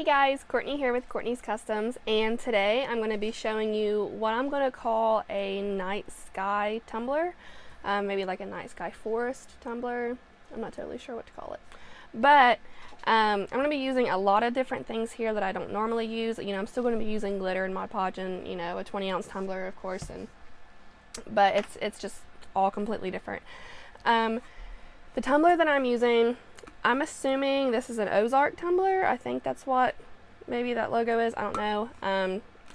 Hey guys, Courtney here with Courtney's Customs, and today I'm going to be showing you what I'm going to call a night sky tumbler, maybe like a night sky forest tumbler. I'm not totally sure what to call it, but I'm going to be using a lot of different things here that I don't normally use. You know, I'm still going to be using glitter and Mod Podge and, you know, a 20-ounce tumbler, of course, but it's just all completely different. The tumbler that I'm using, I'm assuming this is an Ozark tumbler. I think that's what maybe that logo is. I don't know.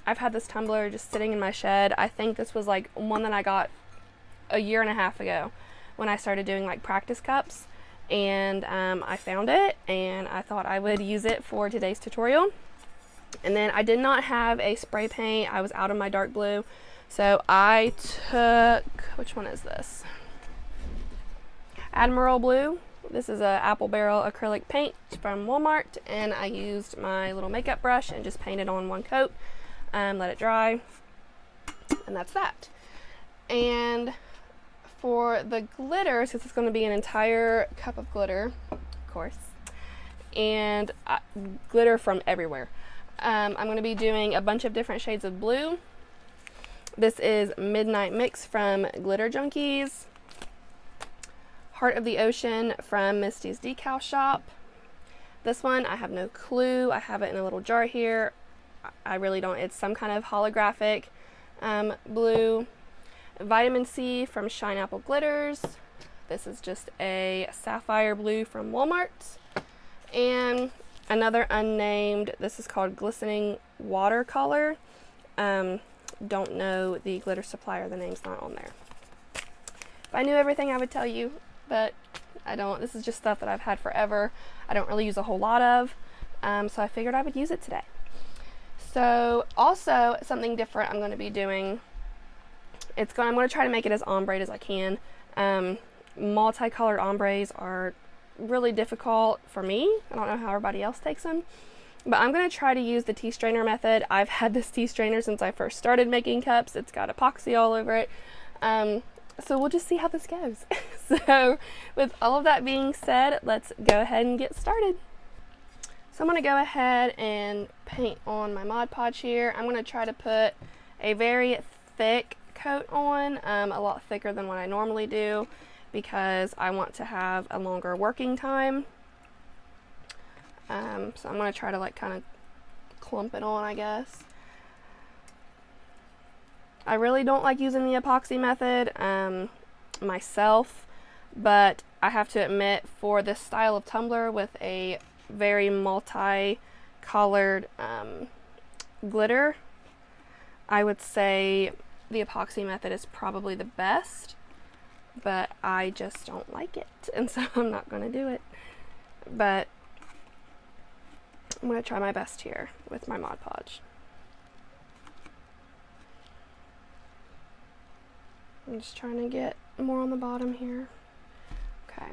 I've had this tumbler just sitting in my shed. I think this was like one that I got a year and a half ago when I started doing like practice cups, and I found it and I thought I would use it for today's tutorial. And then I did not have a spray paint. I was out of my dark blue, so I took, which one is this? Admiral Blue. This is a apple barrel acrylic paint from Walmart, and I used my little makeup brush and just painted on one coat, let it dry, and that's that. And for the glitter, since it's going to be an entire cup of glitter, of course, and glitter from everywhere, I'm going to be doing a bunch of different shades of blue. This is Midnight Mix from Glitter Junkiez. Heart of the Ocean from Mistys Decal Shop. This one, I have no clue. I have it in a little jar here. I really don't. It's some kind of holographic blue. Vitamin C from Shine Apple Glitters. This is just a sapphire blue from Walmart. And another unnamed, this is called Glistening Watercolor. Don't know the glitter supplier, the name's not on there. If I knew everything, I would tell you, but I don't. This is just stuff that I've had forever. I don't really use a whole lot of, so I figured I would use it today. So also something different I'm going to be doing, I'm going to try to make it as ombre as I can. Multicolored ombres are really difficult for me. I don't know how everybody else takes them, but I'm going to try to use the tea strainer method. I've had this tea strainer since I first started making cups. It's got epoxy all over it. So we'll just see how this goes. So with all of that being said, let's go ahead and get started. So I'm going to go ahead and paint on my Mod Podge here. I'm going to try to put a very thick coat on, a lot thicker than what I normally do, because I want to have a longer working time. So I'm going to try to like kind of clump it on, I guess. I really don't like using the epoxy method myself, but I have to admit, for this style of tumbler with a very multi-colored glitter, I would say the epoxy method is probably the best, but I just don't like it, and so I'm not going to do it. But I'm going to try my best here with my Mod Podge. I'm just trying to get more on the bottom here. Okay,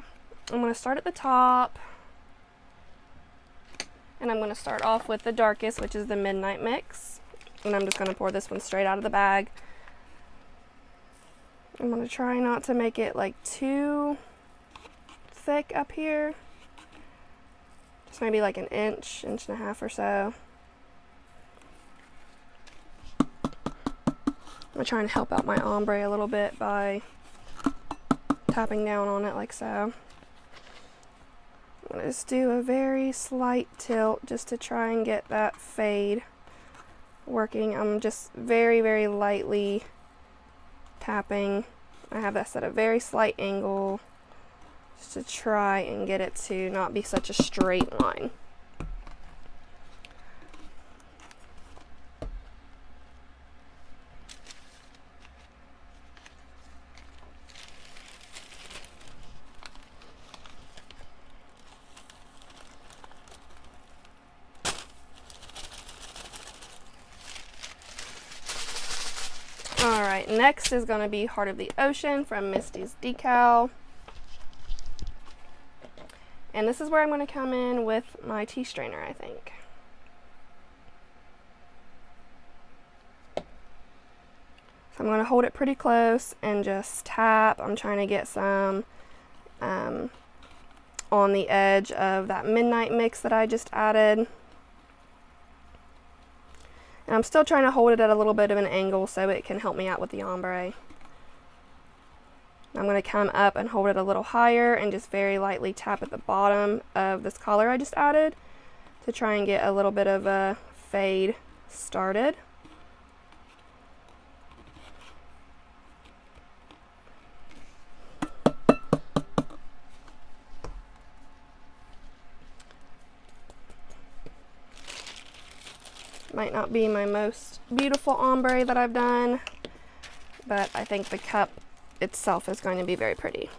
I'm going to start at the top, and I'm going to start off with the darkest, which is the Midnight Mix, and I'm just going to pour this one straight out of the bag. I'm going to try not to make it like too thick up here, just maybe like an inch, inch and a half or so. I'm trying to help out my ombre a little bit by tapping down on it like so. I'm going to just do a very slight tilt just to try and get that fade working. I'm just very, very lightly tapping. I have this at a very slight angle just to try and get it to not be such a straight line. Alright, next is going to be Heart of the Ocean from Mistys Decal. And this is where I'm going to come in with my tea strainer, I think. So I'm going to hold it pretty close and just tap. I'm trying to get some on the edge of that Midnight Mix that I just added. And I'm still trying to hold it at a little bit of an angle so it can help me out with the ombre. I'm going to come up and hold it a little higher and just very lightly tap at the bottom of this color I just added to try and get a little bit of a fade started. Might not be my most beautiful ombre that I've done, but I think the cup itself is going to be very pretty.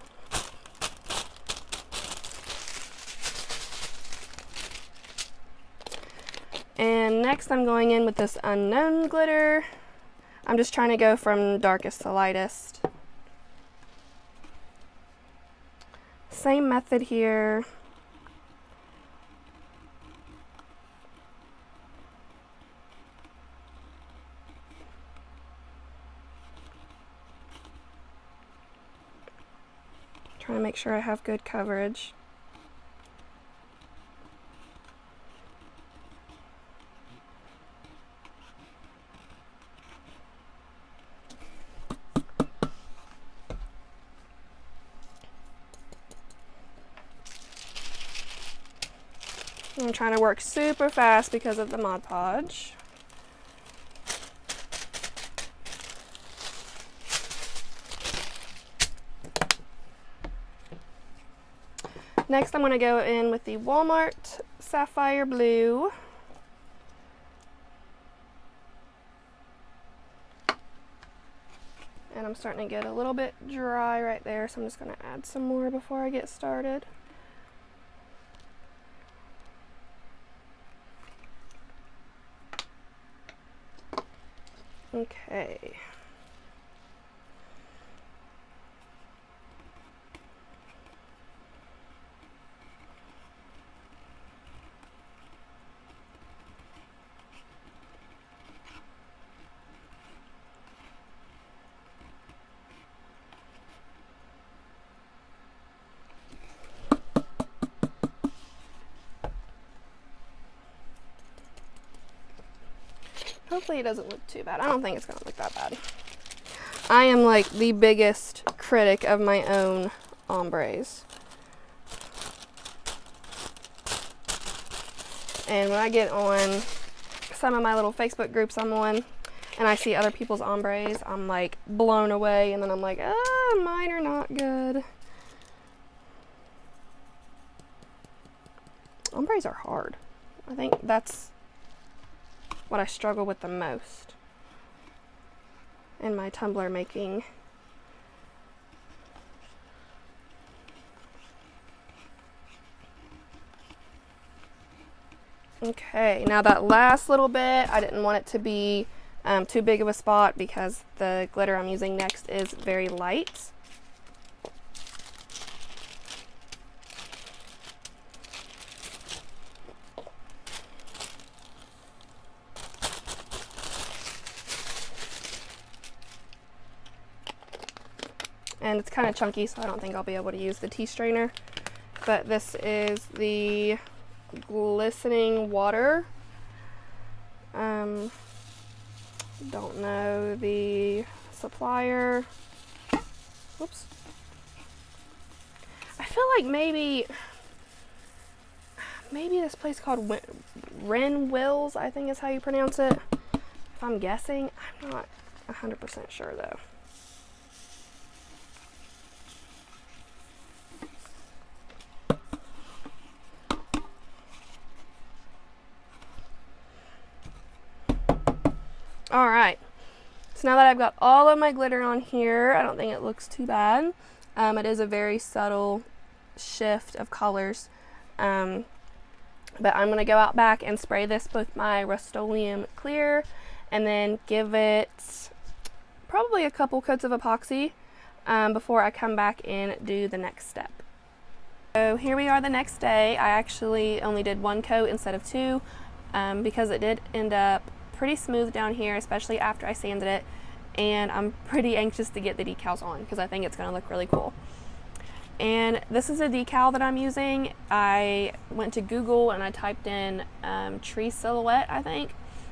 And next I'm going in with this unknown glitter. I'm just trying to go from darkest to lightest. Same method here. Trying to make sure I have good coverage. I'm trying to work super fast because of the Mod Podge. Next, I'm going to go in with the Walmart Sapphire Blue. And I'm starting to get a little bit dry right there, so I'm just going to add some more before I get started. Okay. Hopefully it doesn't look too bad. I don't think it's gonna look that bad. I am like the biggest critic of my own ombres. And when I get on some of my little Facebook groups I'm on and I see other people's ombres, I'm like blown away, and then I'm like, ah, mine are not good. Ombres are hard. I think that's what I struggle with the most in my tumbler making. Okay, now that last little bit, I didn't want it to be too big of a spot because the glitter I'm using next is very light. And it's kind of chunky, so I don't think I'll be able to use the tea strainer. But this is the glistening water. Don't know the supplier. Oops. I feel like maybe this place called Wren Wills, I think is how you pronounce it. If I'm guessing, I'm not 100% sure though. Alright, so now that I've got all of my glitter on here, I don't think it looks too bad. It is a very subtle shift of colors, but I'm going to go out back and spray this with my Rust-Oleum clear and then give it probably a couple coats of epoxy before I come back and do the next step. So here we are the next day. I actually only did one coat instead of two because it did end up pretty smooth down here, especially after I sanded it, and I'm pretty anxious to get the decals on because I think it's going to look really cool. And this is a decal that I'm using. I went to Google and I typed in tree silhouette, I think,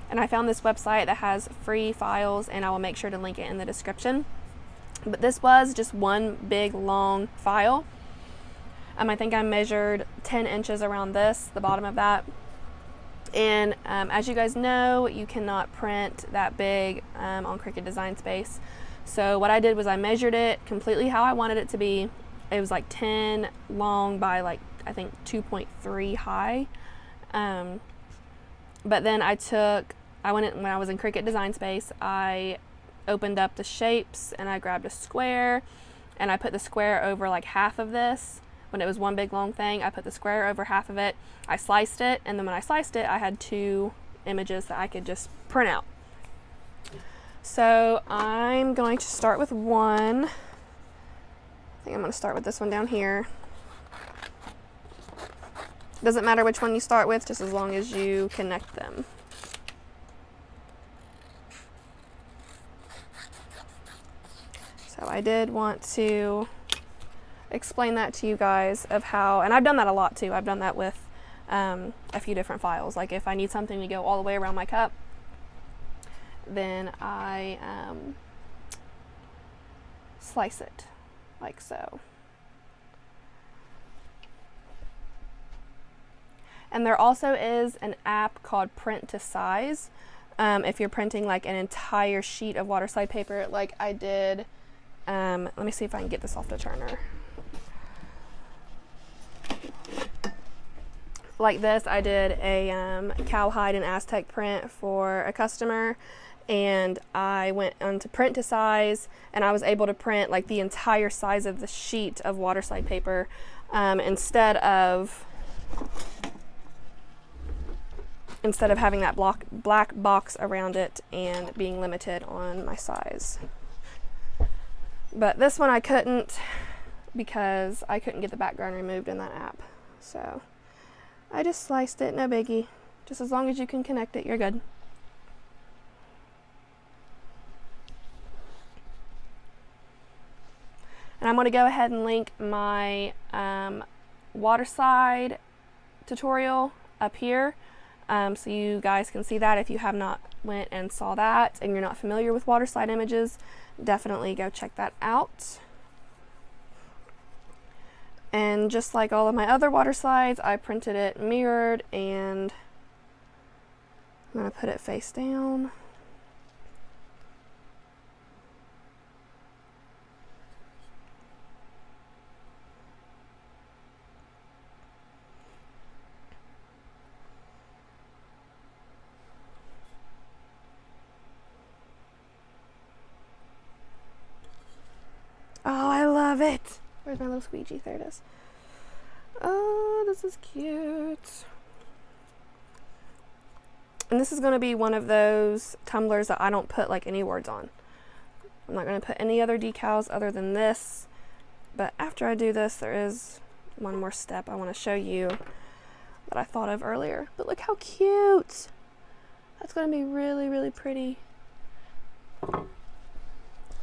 And I found this website that has free files, and I will make sure to link it in the description. But this was just one big long file. I think I measured 10 inches around this, the bottom of that. And as you guys know, you cannot print that big on Cricut Design Space. So what I did was I measured it completely how I wanted it to be. It was like 10 long by like, I think 2.3 high. But then when I was in Cricut Design Space, I opened up the shapes and I grabbed a square and I put the square over like half of this. When it was one big long thing, I put the square over half of it, I sliced it, and then when I sliced it, I had 2 images that I could just print out. So I'm going to start with one. I think I'm going to start with this one down here. Doesn't matter which one you start with, just as long as you connect them. So I did want to explain that to you guys of how, and I've done that a lot too. I've done that with a few different files. Like if I need something to go all the way around my cup, then I slice it like so. And there also is an app called Print to Size. If you're printing like an entire sheet of water slide paper like I did, let me see if I can get this off the turner. Like this, I did a cowhide and Aztec print for a customer, and I went onto Print to Size, and I was able to print like the entire size of the sheet of water slide paper instead of having that black box around it and being limited on my size. But this one I couldn't, because I couldn't get the background removed in that app. So I just sliced it, no biggie. Just as long as you can connect it, you're good. And I'm going to go ahead and link my water slide tutorial up here, so you guys can see that if you have not went and saw that and you're not familiar with water slide images. Definitely go check that out. And just like all of my other water slides, I printed it mirrored, and I'm going to put it face down. Oh, I love it. Where's my little squeegee? There it is. Oh, this is cute. And this is going to be one of those tumblers that I don't put like any words on. I'm not going to put any other decals other than this. But after I do this, there is one more step I want to show you that I thought of earlier. But look how cute. That's going to be really, really pretty.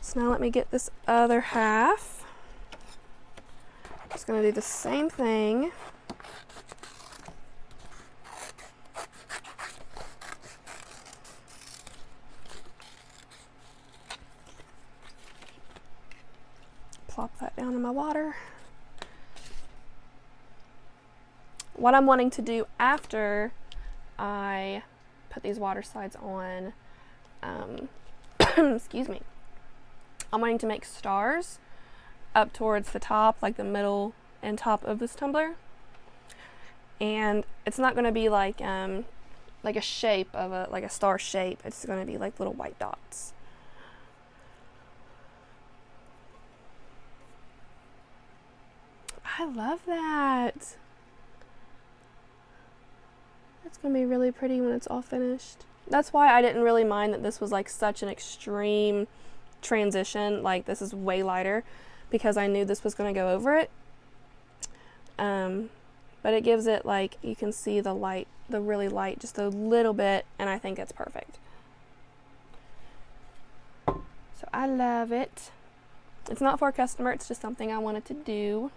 So now let me get this other half. Just going to do the same thing. Plop that down in my water. What I'm wanting to do after I put these water slides on, excuse me, I'm wanting to make stars up towards the top, like the middle and top of this tumbler. And it's not going to be like a shape of a star shape. It's going to be like little white dots. I love that. It's going to be really pretty when it's all finished. That's why I didn't really mind that this was like such an extreme transition. Like this is way lighter, because I knew this was going to go over it. But it gives it, like, you can see the light, the really light, just a little bit, and I think it's perfect. So I love it. It's not for a customer, it's just something I wanted to do.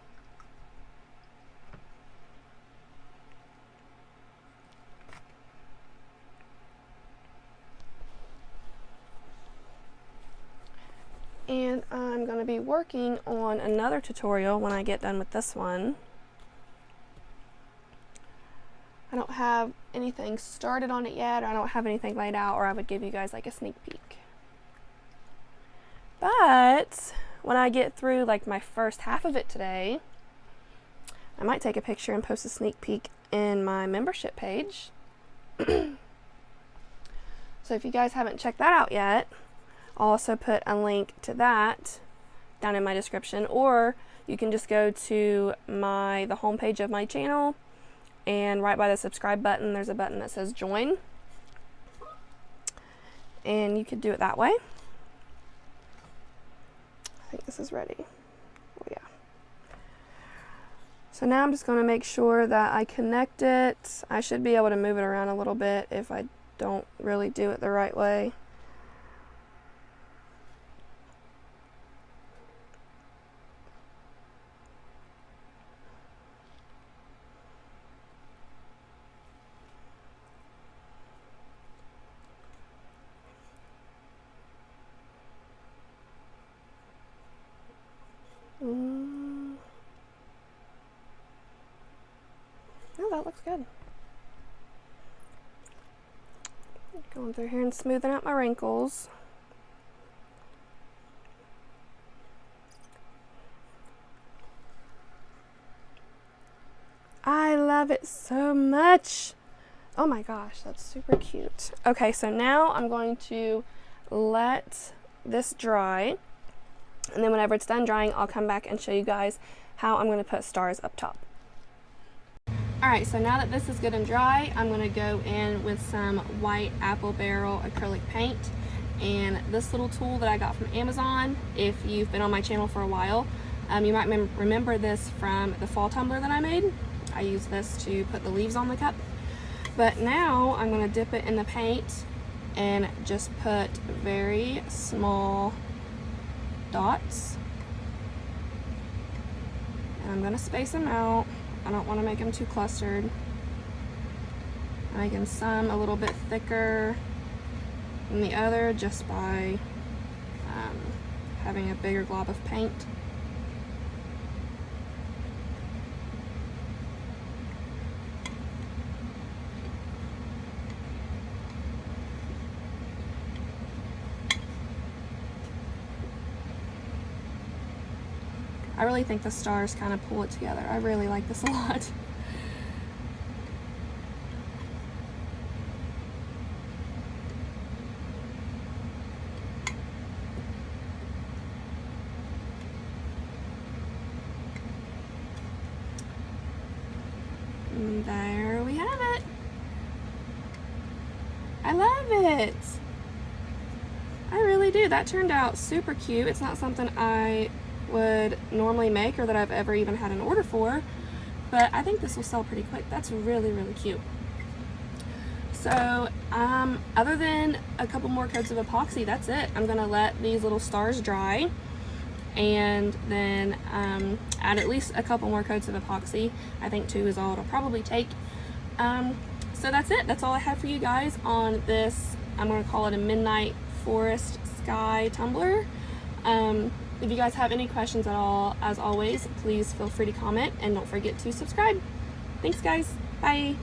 And I'm going to be working on another tutorial when I get done with this one. I don't have anything started on it yet, or I don't have anything laid out, or I would give you guys like a sneak peek. But when I get through like my first half of it today, I might take a picture and post a sneak peek in my membership page. So if you guys haven't checked that out yet, I'll also put a link to that down in my description, or you can just go to the homepage of my channel, and right by the subscribe button there's a button that says join, and you could do it that way. I think this is ready. Oh yeah. So now I'm just going to make sure that I connect it. I should be able to move it around a little bit if I don't really do it the right way. Oh, that looks good. Going through here and smoothing out my wrinkles. I love it so much. Oh my gosh, that's super cute. Okay, so now I'm going to let this dry, and then whenever it's done drying, I'll come back and show you guys how I'm going to put stars up top. Alright, so now that this is good and dry, I'm going to go in with some white apple barrel acrylic paint, and this little tool that I got from Amazon. If you've been on my channel for a while, you might remember this from the fall tumbler that I made. I used this to put the leaves on the cup, but now I'm going to dip it in the paint and just put very small dots, and I'm going to space them out. I don't want to make them too clustered. I'm making some a little bit thicker than the other just by having a bigger glob of paint. I really think the stars kind of pull it together. I really like this a lot. And there we have it. I love it. I really do. That turned out super cute. It's not something I would normally make or that I've ever even had an order for, but I think this will sell pretty quick. That's really, really cute. So other than a couple more coats of epoxy, that's it. I'm gonna let these little stars dry and then add at least a couple more coats of epoxy. I think 2 is all it'll probably take. So that's it. That's all I have for you guys on this. I'm gonna call it a Midnight Forest Sky Tumbler. If you guys have any questions at all, as always, please feel free to comment, and don't forget to subscribe. Thanks guys. Bye.